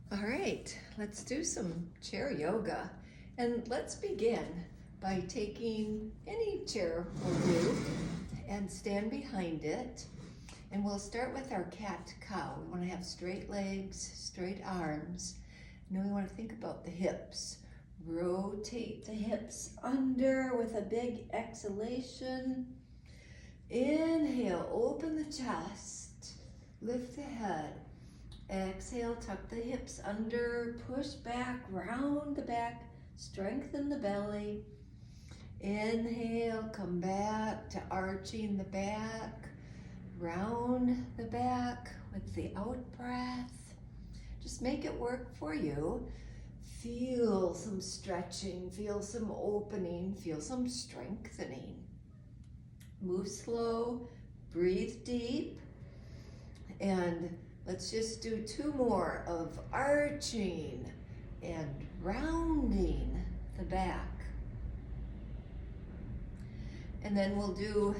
All right, let's do some chair yoga. And let's begin by taking any chair will do and stand behind it. And we'll start with our cat-cow. We want to have straight legs, straight arms. And then we want to think about the hips. Rotate the hips under with a big exhalation. Inhale, open the chest, lift the head. Exhale, tuck the hips under, push back, round the back, strengthen the belly. Inhale, come back to arching the back, round the back with the out breath. Just make it work for you. Feel some stretching, feel some opening, feel some strengthening. Move slow, breathe deep, and let's just do two more of arching and rounding the back. And then we'll do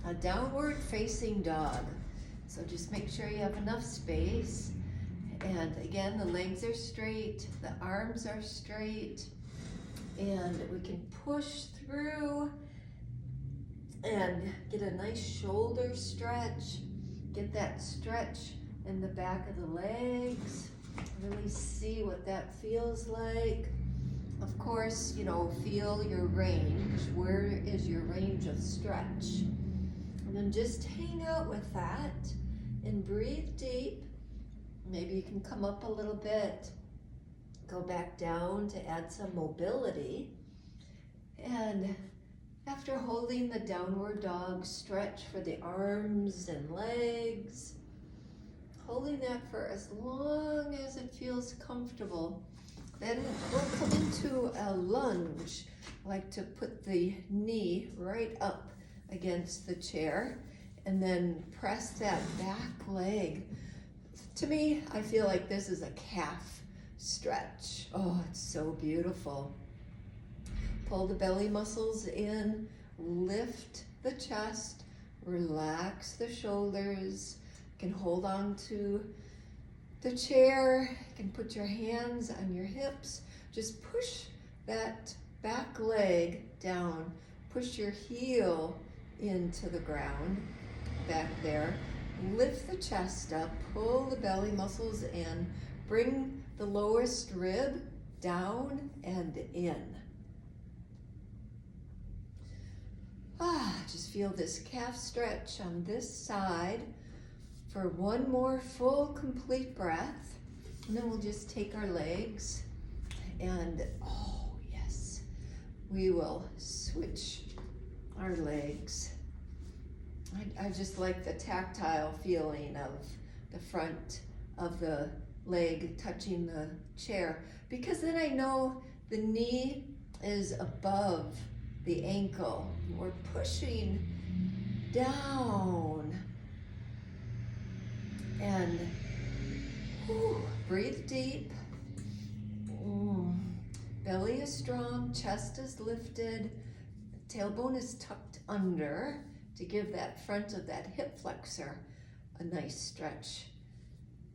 a downward facing dog. So just make sure you have enough space. And again, the legs are straight, the arms are straight, and we can push through and get a nice shoulder stretch. Get that stretch in the back of the legs. Really see what that feels like. Of course, feel your range. Where is your range of stretch? And then just hang out with that and breathe deep. Maybe you can come up a little bit, go back down to add some mobility. And after holding the downward dog, stretch for the arms and legs. Holding that for as long as it feels comfortable. Then we'll come into a lunge. I like to put the knee right up against the chair and then press that back leg. To me, I feel like this is a calf stretch. Oh, it's so beautiful. Pull the belly muscles in, lift the chest, relax the shoulders. You can hold on to the chair, you can put your hands on your hips. Just push that back leg down. Push your heel into the ground, back there. Lift the chest up, pull the belly muscles in, bring the lowest rib down and in. Just feel this calf stretch on this side for one more full, complete breath. And then we'll just take our legs and, oh yes, we will switch our legs. I just like the tactile feeling of the front of the leg touching the chair, because then I know the knee is above the ankle. We're pushing down. And breathe deep. Belly is strong, chest is lifted, tailbone is tucked under to give that front of that hip flexor a nice stretch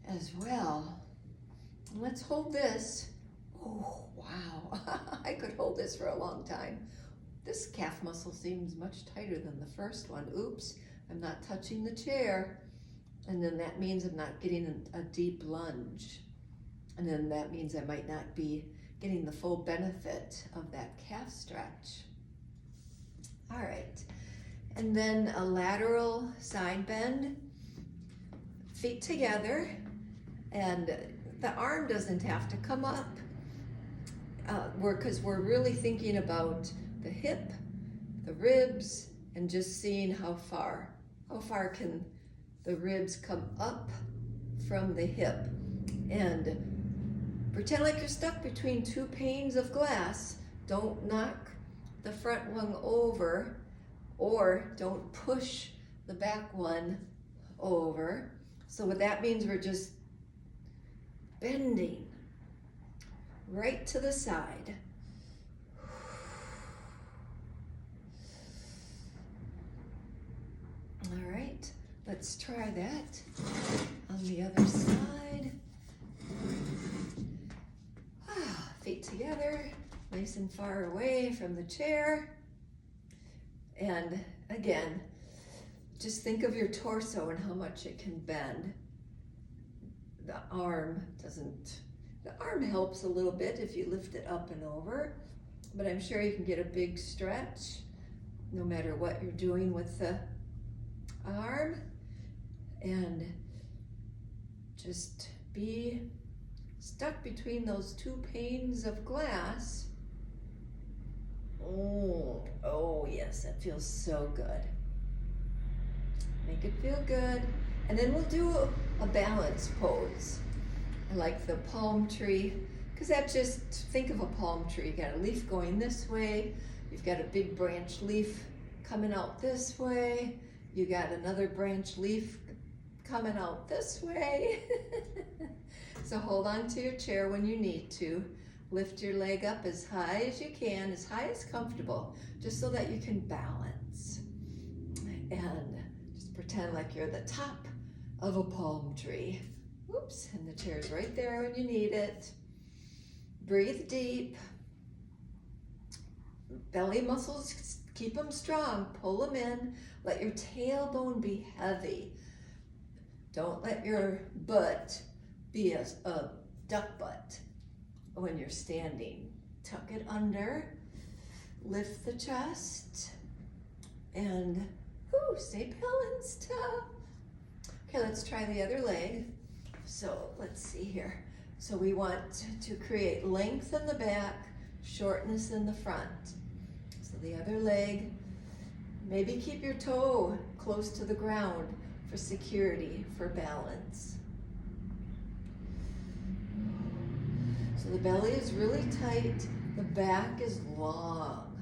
as well. And let's hold this. Oh, wow. I could hold this for a long time. This calf muscle seems much tighter than the first one. Oops, I'm not touching the chair. And then that means I'm not getting a deep lunge. And then that means I might not be getting the full benefit of that calf stretch. All right, and then a lateral side bend, feet together, and the arm doesn't have to come up because we're really thinking about the hip, the ribs, and just seeing how far can the ribs come up from the hip. And pretend like you're stuck between two panes of glass. Don't knock the front one over, or don't push the back one over. So what that means, we're just bending right to the side. All right, let's try that on the other side. nice and far away from the chair. And again, just think of your torso and how much it can bend. The arm helps a little bit if you lift it up and over, but I'm sure you can get a big stretch no matter what you're doing with the arm. And just be stuck between those two panes of glass. Oh yes, that feels so good. Make it feel good. And then we'll do a balance pose. I like the palm tree, because think of a palm tree. You got a leaf going this way, you've got a big branch leaf coming out this way, you got another branch leaf coming out this way. So hold on to your chair when you need to. Lift your leg up as high as you can, as high as comfortable, just so that you can balance. And just pretend like you're the top of a palm tree. Oops, and the chair's right there when you need it. Breathe deep. Belly muscles, keep them strong, pull them in. Let your tailbone be heavy. Don't let your butt be a duck butt when you're standing. Tuck it under, lift the chest, and stay balanced. Okay, let's try the other leg. So let's see here. So we want to create length in the back, shortness in the front. So the other leg, maybe keep your toe close to the ground for security, for balance. So the belly is really tight, the back is long.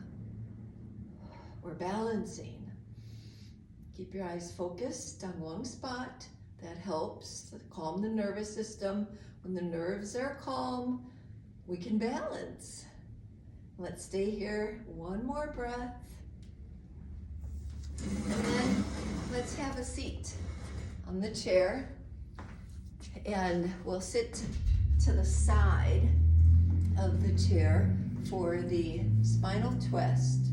We're balancing. Keep your eyes focused on one spot. That helps to calm the nervous system. When the nerves are calm, we can balance. Let's stay here, one more breath. And then let's have a seat on the chair. And we'll sit to the side of the chair for the spinal twist.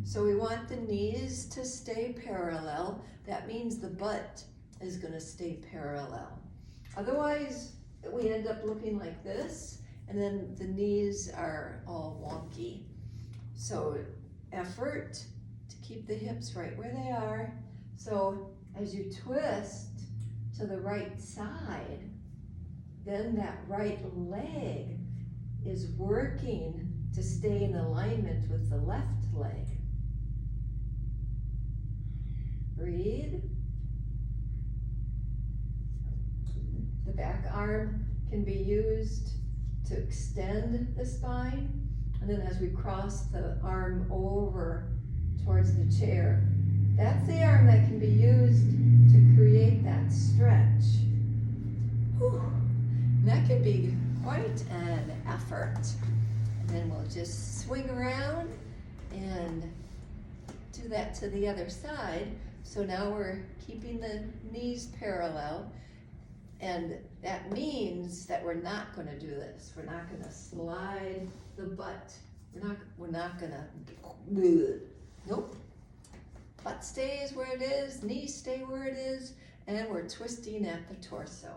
So we want the knees to stay parallel. That means the butt is going to stay parallel. Otherwise, we end up looking like this, and then the knees are all wonky. So effort to keep the hips right where they are. So as you twist to the right side, then that right leg is working to stay in alignment with the left leg. Breathe. The back arm can be used to extend the spine. And then as we cross the arm over towards the chair, that's the arm that can be used to create that stretch. Whew. And that can be quite an effort. And then we'll just swing around and do that to the other side. So now we're keeping the knees parallel, and that means that we're not going to do this. We're not going to slide the butt. We're not going to, nope. Butt stays where it is, knees stay where it is, and we're twisting at the torso.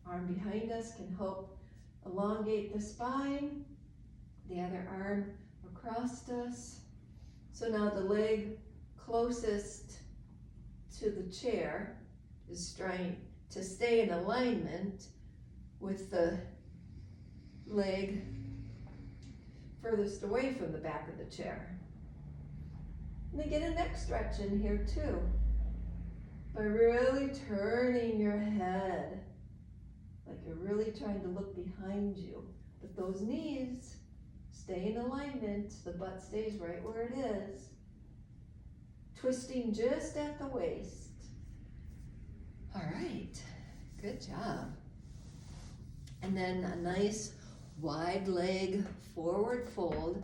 Arm behind us can help elongate the spine. The other arm across us. So now the leg closest to the chair is trying to stay in alignment with the leg furthest away from the back of the chair. And then get a neck stretch in here too, by really turning your head, like you're really trying to look behind you. But those knees stay in alignment, the butt stays right where it is. Twisting just at the waist. All right, good job. And then a nice wide leg forward fold.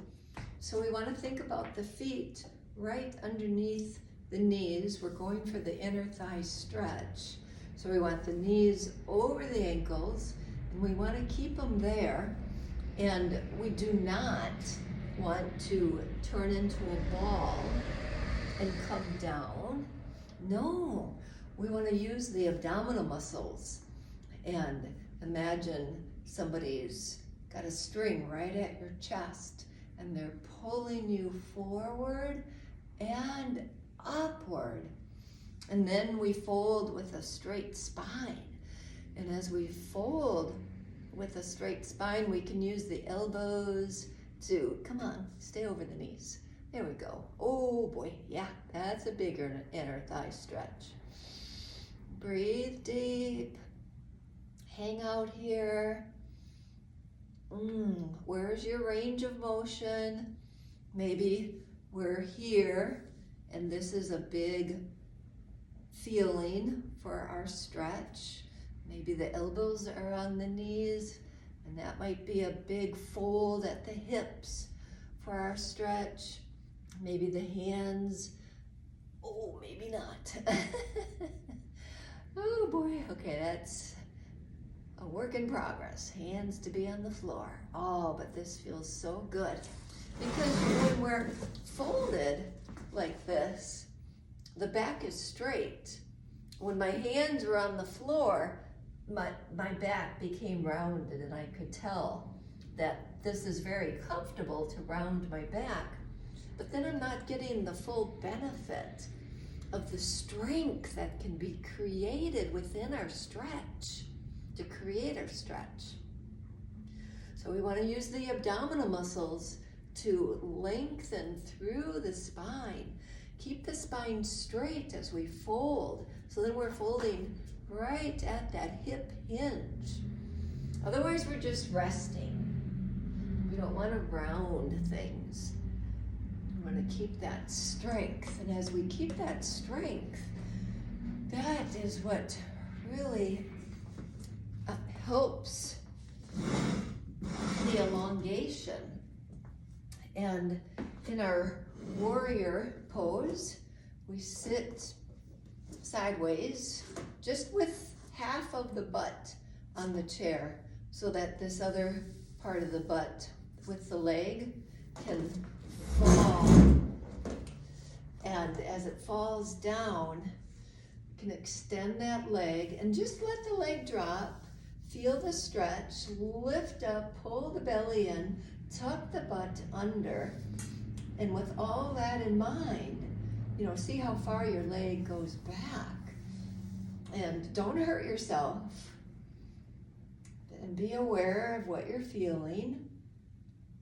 So we want to think about the feet right underneath the knees. We're going for the inner thigh stretch. So we want the knees over the ankles, and we want to keep them there. And we do not want to turn into a ball and come down. No, we want to use the abdominal muscles. And imagine somebody's got a string right at your chest and they're pulling you forward and upward. And then we fold with a straight spine. And as we fold with a straight spine, we can use the elbows to, come on, stay over the knees. There we go. Oh boy, yeah, that's a bigger inner thigh stretch. Breathe deep. Hang out here. Where's your range of motion? Maybe we're here and this is a big feeling for our stretch. Maybe the elbows are on the knees and that might be a big fold at the hips for our stretch. Maybe the hands, oh, maybe not. Oh boy, okay, that's a work in progress. Hands to be on the floor. Oh, but this feels so good. Because when we're folded like this, the back is straight. When my hands were on the floor, my back became rounded and I could tell that this is very comfortable to round my back. But then I'm not getting the full benefit of the strength that can be created within our stretch, to create our stretch. So we want to use the abdominal muscles to lengthen through the spine. Keep the spine straight as we fold. So then we're folding right at that hip hinge. Otherwise we're just resting. We don't want to round things. We want to keep that strength. And as we keep that strength, that is what really helps the elongation. And in our warrior pose, we sit sideways, just with half of the butt on the chair, so that this other part of the butt with the leg can fall. And as it falls down, you can extend that leg and just let the leg drop. Feel the stretch, lift up, pull the belly in, tuck the butt under. And with all that in mind, see how far your leg goes back. And don't hurt yourself. And be aware of what you're feeling.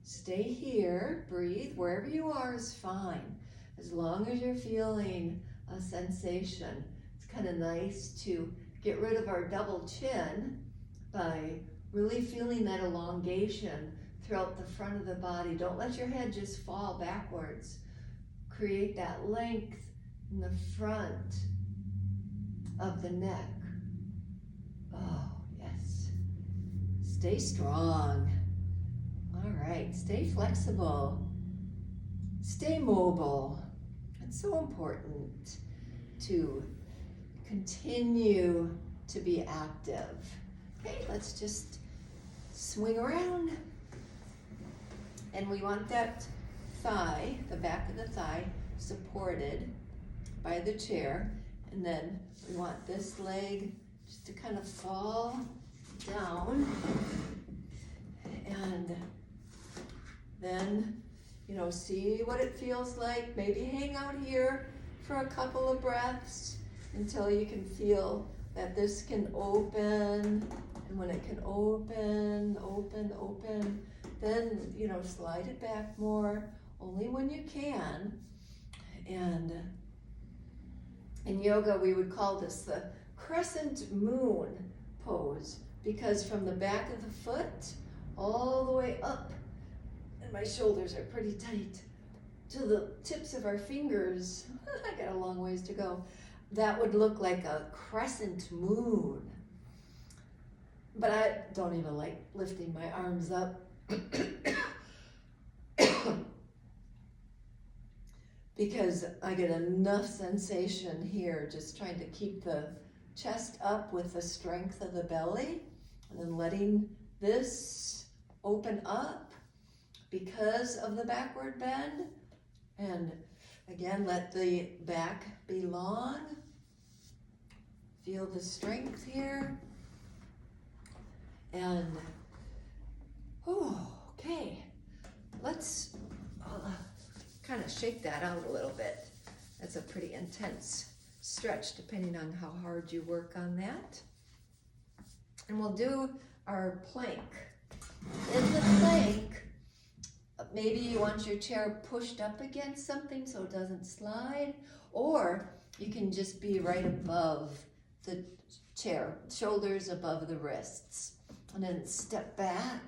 Stay here, breathe. Wherever you are is fine. As long as you're feeling a sensation. It's kind of nice to get rid of our double chin by really feeling that elongation throughout the front of the body. Don't let your head just fall backwards. Create that length in the front of the neck. Oh, yes. Stay strong. All right, stay flexible. Stay mobile. It's so important to continue to be active. Okay, let's just swing around. And we want that thigh, the back of the thigh, supported by the chair. And then we want this leg just to kind of fall down. And then, see what it feels like. Maybe hang out here for a couple of breaths until you can feel that this can open. And when it can open, then, slide it back more, only when you can. And in yoga, we would call this the crescent moon pose, because from the back of the foot all the way up, and my shoulders are pretty tight, to the tips of our fingers, I got a long ways to go, that would look like a crescent moon. But I don't even like lifting my arms up. Because I get enough sensation here just trying to keep the chest up with the strength of the belly, and then letting this open up because of the backward bend. And again, let the back be long. Feel the strength here. And, okay, let's kind of shake that out a little bit. That's a pretty intense stretch depending on how hard you work on that. And we'll do our plank. In the plank, maybe you want your chair pushed up against something so it doesn't slide, or you can just be right above the chair, shoulders above the wrists. And then step back,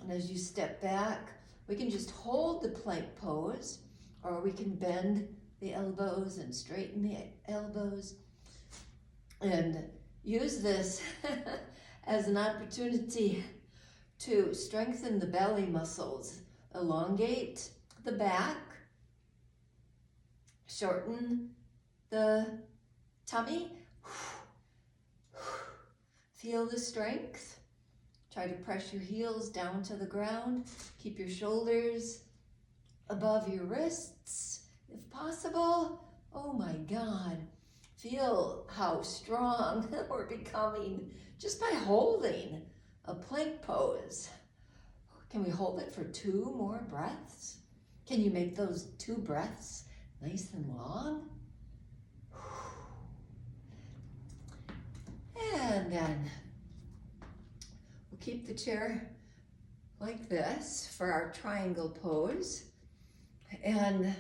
and as you step back, we can just hold the plank pose, or we can bend the elbows and straighten the elbows, and use this as an opportunity to strengthen the belly muscles. Elongate the back, shorten the tummy, feel the strength. Try to press your heels down to the ground. Keep your shoulders above your wrists if possible. Oh my God. Feel how strong we're becoming just by holding a plank pose. Can we hold it for 2 more breaths? Can you make those 2 breaths nice and long? And then we'll keep the chair like this for our triangle pose. And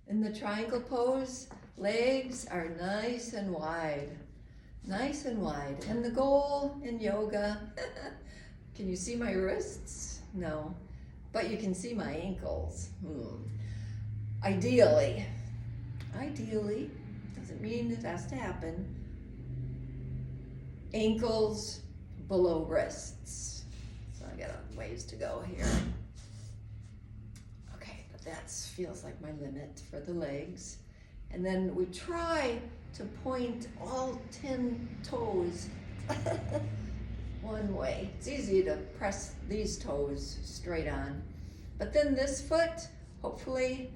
in the triangle pose, legs are nice and wide. Nice and wide. And the goal in yoga, can you see my wrists? No, but you can see my ankles. Ideally, doesn't mean it has to happen. Ankles below wrists. So I got a ways to go here. Okay, but that feels like my limit for the legs. And then we try to point all 10 toes one way. It's easy to press these toes straight on. But then this foot, hopefully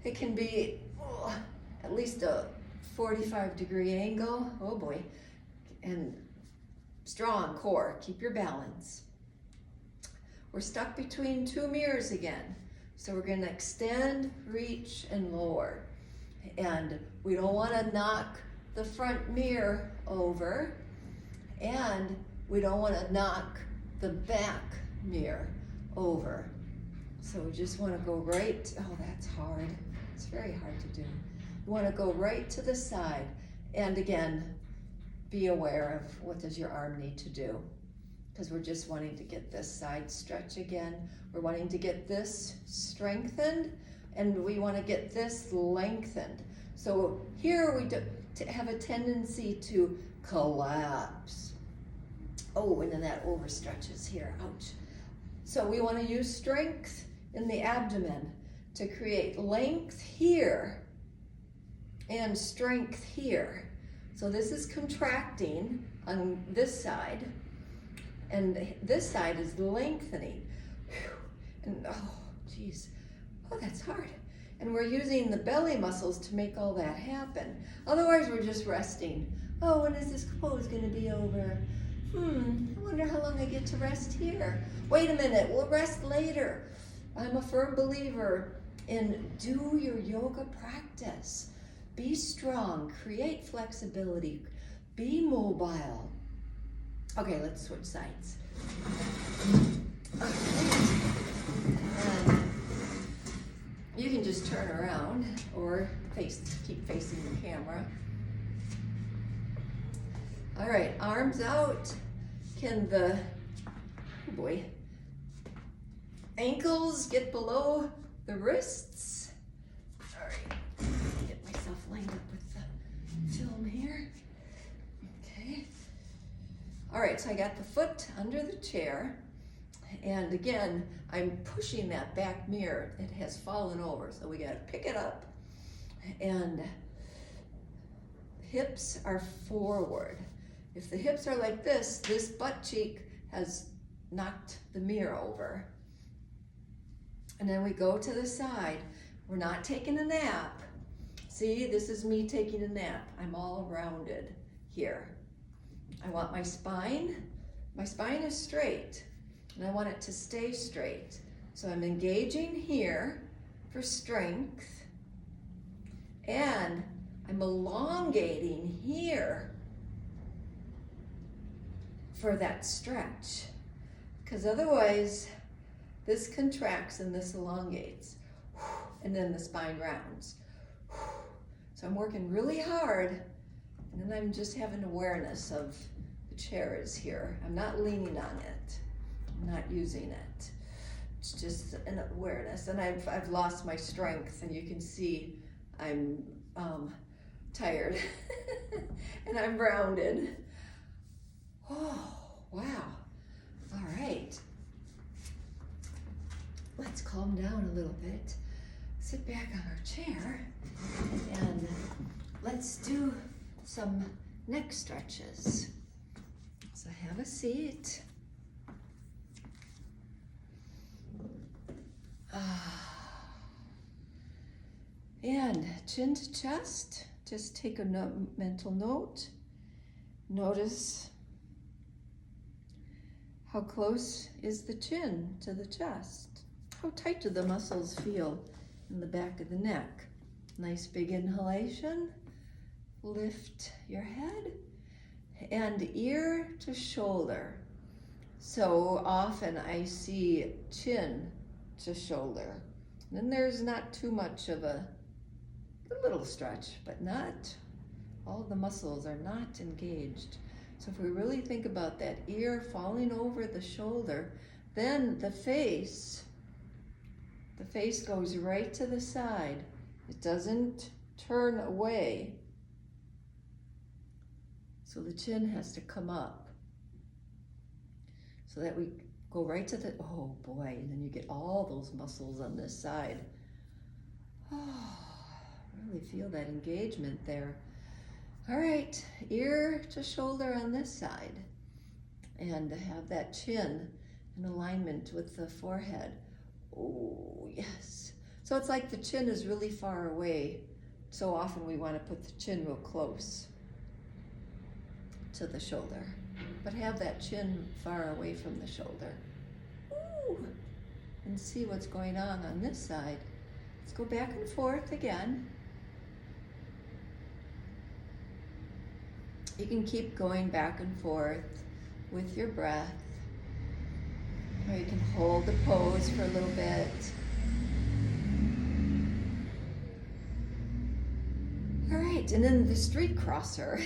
it can be at least a 45-degree angle. Oh boy. And strong core, keep your balance. We're stuck between 2 mirrors again. So we're gonna extend, reach, and lower. And we don't wanna knock the front mirror over, and we don't wanna knock the back mirror over. So we just wanna go right, oh, that's hard. It's very hard to do. You wanna go right to the side. And again, be aware of what does your arm need to do, because we're just wanting to get this side stretch again. We're wanting to get this strengthened, and we want to get this lengthened. So here we have a tendency to collapse. Oh, and then that overstretches here, ouch. So we want to use strength in the abdomen to create length here and strength here. So this is contracting on this side, and this side is lengthening. And oh, geez, oh, that's hard. And we're using the belly muscles to make all that happen. Otherwise, we're just resting. Oh, when is this pose gonna be over? I wonder how long I get to rest here. Wait a minute, we'll rest later. I'm a firm believer in do your yoga practice. Be strong, create flexibility, be mobile. Okay, let's switch sides. Okay. And you can just turn around or keep facing the camera. All right, arms out. Can the, oh boy, ankles get below the wrists? All right, get myself lined up with the film here. Okay. All right, so I got the foot under the chair. And again, I'm pushing that back mirror. It has fallen over, so we gotta pick it up. And hips are forward. If the hips are like this butt cheek has knocked the mirror over. And then we go to the side. We're not taking a nap. See, this is me taking a nap. I'm all rounded here. I want my spine is straight, and I want it to stay straight. So I'm engaging here for strength, and I'm elongating here for that stretch. Because otherwise, this contracts and this elongates, and then the spine rounds. So I'm working really hard, and then I'm just having awareness of the chair is here. I'm not leaning on it. I'm not using it. It's just an awareness, and I've lost my strength, and you can see I'm tired, and I'm rounded. Oh, wow. All right. Let's calm down a little bit. Sit back on our chair, and let's do some neck stretches. So have a seat. And chin to chest, just take a mental note. Notice how close is the chin to the chest? How tight do the muscles feel in the back of the neck? Nice big inhalation. Lift your head and ear to shoulder. So often I see chin to shoulder. And then there's not too much of a little stretch, but not all the muscles are not engaged. So if we really think about that ear falling over the shoulder, then the face goes right to the side. It doesn't turn away. So the chin has to come up so that we go right to the, oh boy, and then you get all those muscles on this side. Oh, really feel that engagement there. All right, ear to shoulder on this side, and have that chin in alignment with the forehead. Oh, yes. So it's like the chin is really far away. So often we want to put the chin real close to the shoulder, but have that chin far away from the shoulder. Ooh. And see what's going on this side. Let's go back and forth again. You can keep going back and forth with your breath, or you can hold the pose for a little bit. All right, and then the street crosser.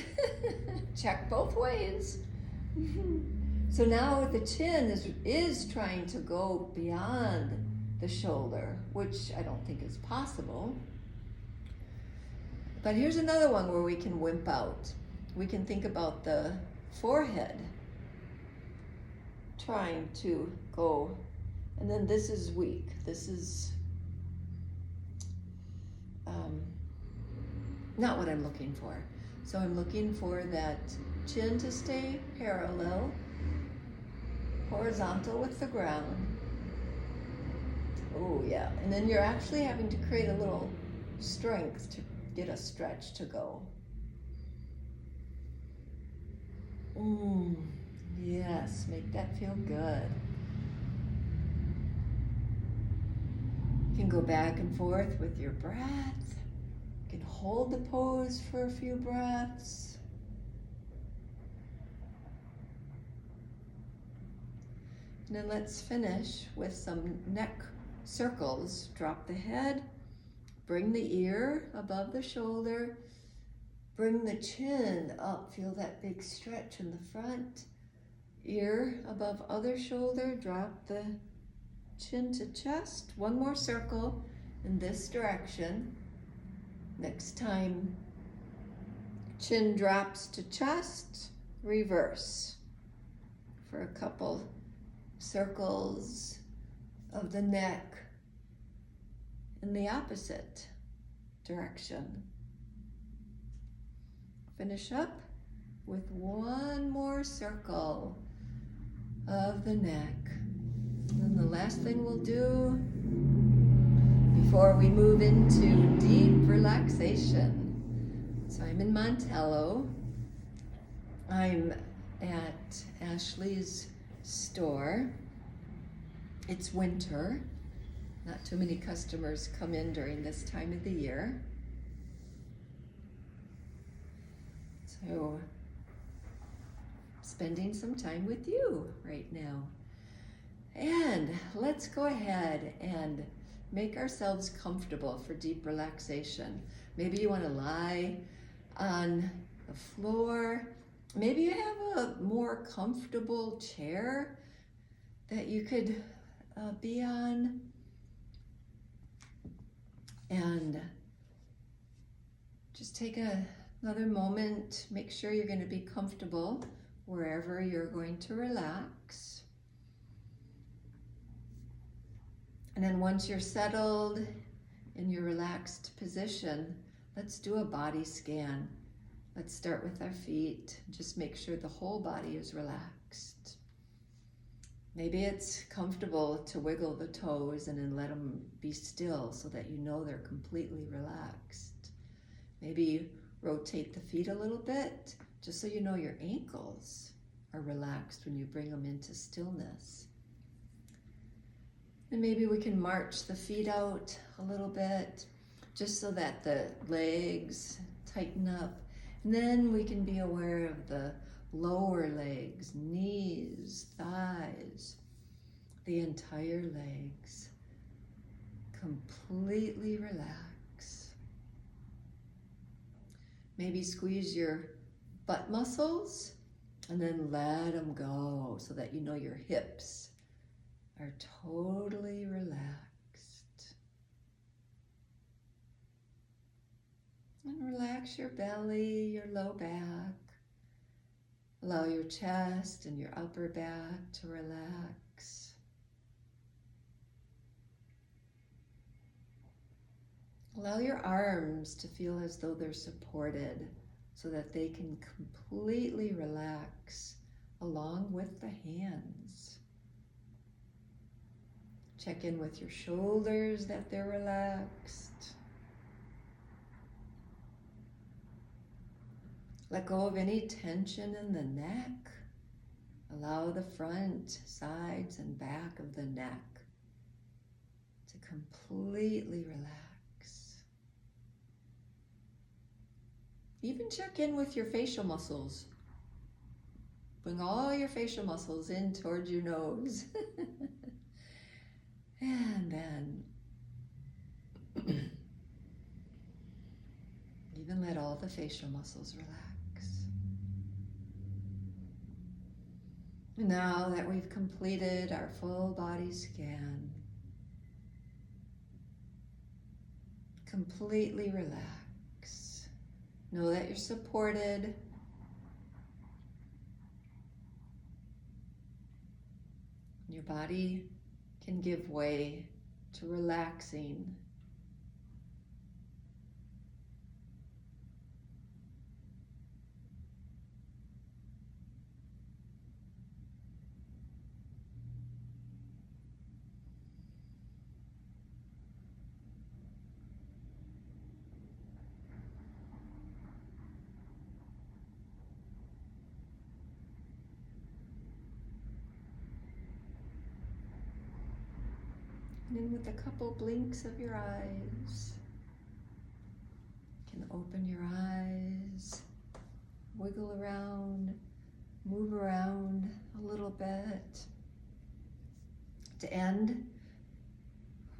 Check both ways. So now the chin is trying to go beyond the shoulder, which I don't think is possible. But here's another one where we can wimp out. We can think about the forehead trying to go, and then this is weak. This is not what I'm looking for. So I'm looking for that chin to stay parallel, horizontal with the ground. Oh yeah, and then you're actually having to create a little strength to get a stretch to go. Yes, make that feel good. You can go back and forth with your breath. You can hold the pose for a few breaths. And then let's finish with some neck circles. Drop the head, bring the ear above the shoulder, bring the chin up, feel that big stretch in the front. Ear above other shoulder, drop the chin to chest. One more circle in this direction. Next time, chin drops to chest, reverse for a couple circles of the neck in the opposite direction. Finish up with one more circle of the neck. And the last thing we'll do before we move into deep relaxation. So I'm in Montello. I'm at Ashley's store. It's winter. Not too many customers come in during this time of the year. So, spending some time with you right now. And let's go ahead and make ourselves comfortable for deep relaxation. Maybe you want to lie on the floor. Maybe you have a more comfortable chair that you could be on. And just take another moment, make sure you're going to be comfortable wherever you're going to relax. And then once you're settled in your relaxed position, let's do a body scan. Let's start with our feet. Just make sure the whole body is relaxed. Maybe it's comfortable to wiggle the toes and then let them be still so that you know they're completely relaxed. Maybe you rotate the feet a little bit just so you know your ankles are relaxed when you bring them into stillness. And maybe we can march the feet out a little bit just so that the legs tighten up. And then we can be aware of the lower legs, knees, thighs, the entire legs. Completely relax. Maybe squeeze your butt muscles and then let them go so that you know your hips are totally relaxed. And relax your belly, your low back. Allow your chest and your upper back to relax. Allow your arms to feel as though they're supported so that they can completely relax along with the hands. Check in with your shoulders that they're relaxed. Let go of any tension in the neck. Allow the front, sides, and back of the neck to completely relax. Even check in with your facial muscles. Bring all your facial muscles in towards your nose. And then even let all the facial muscles relax. Now that we've completed our full body scan, completely relax. Know that you're supported. Your body can give way to relaxing. And then with a couple blinks of your eyes, you can open your eyes, wiggle around, move around a little bit. To end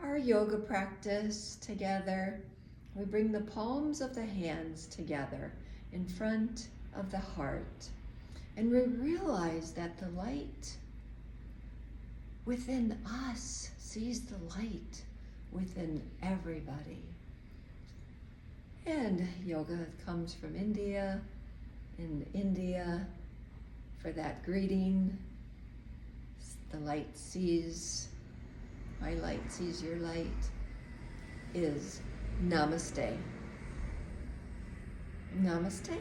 our yoga practice together, we bring the palms of the hands together in front of the heart. And we realize that the light within us sees the light within everybody. And yoga comes from India. In India, for that greeting, the light sees, my light sees your light, is Namaste. Namaste.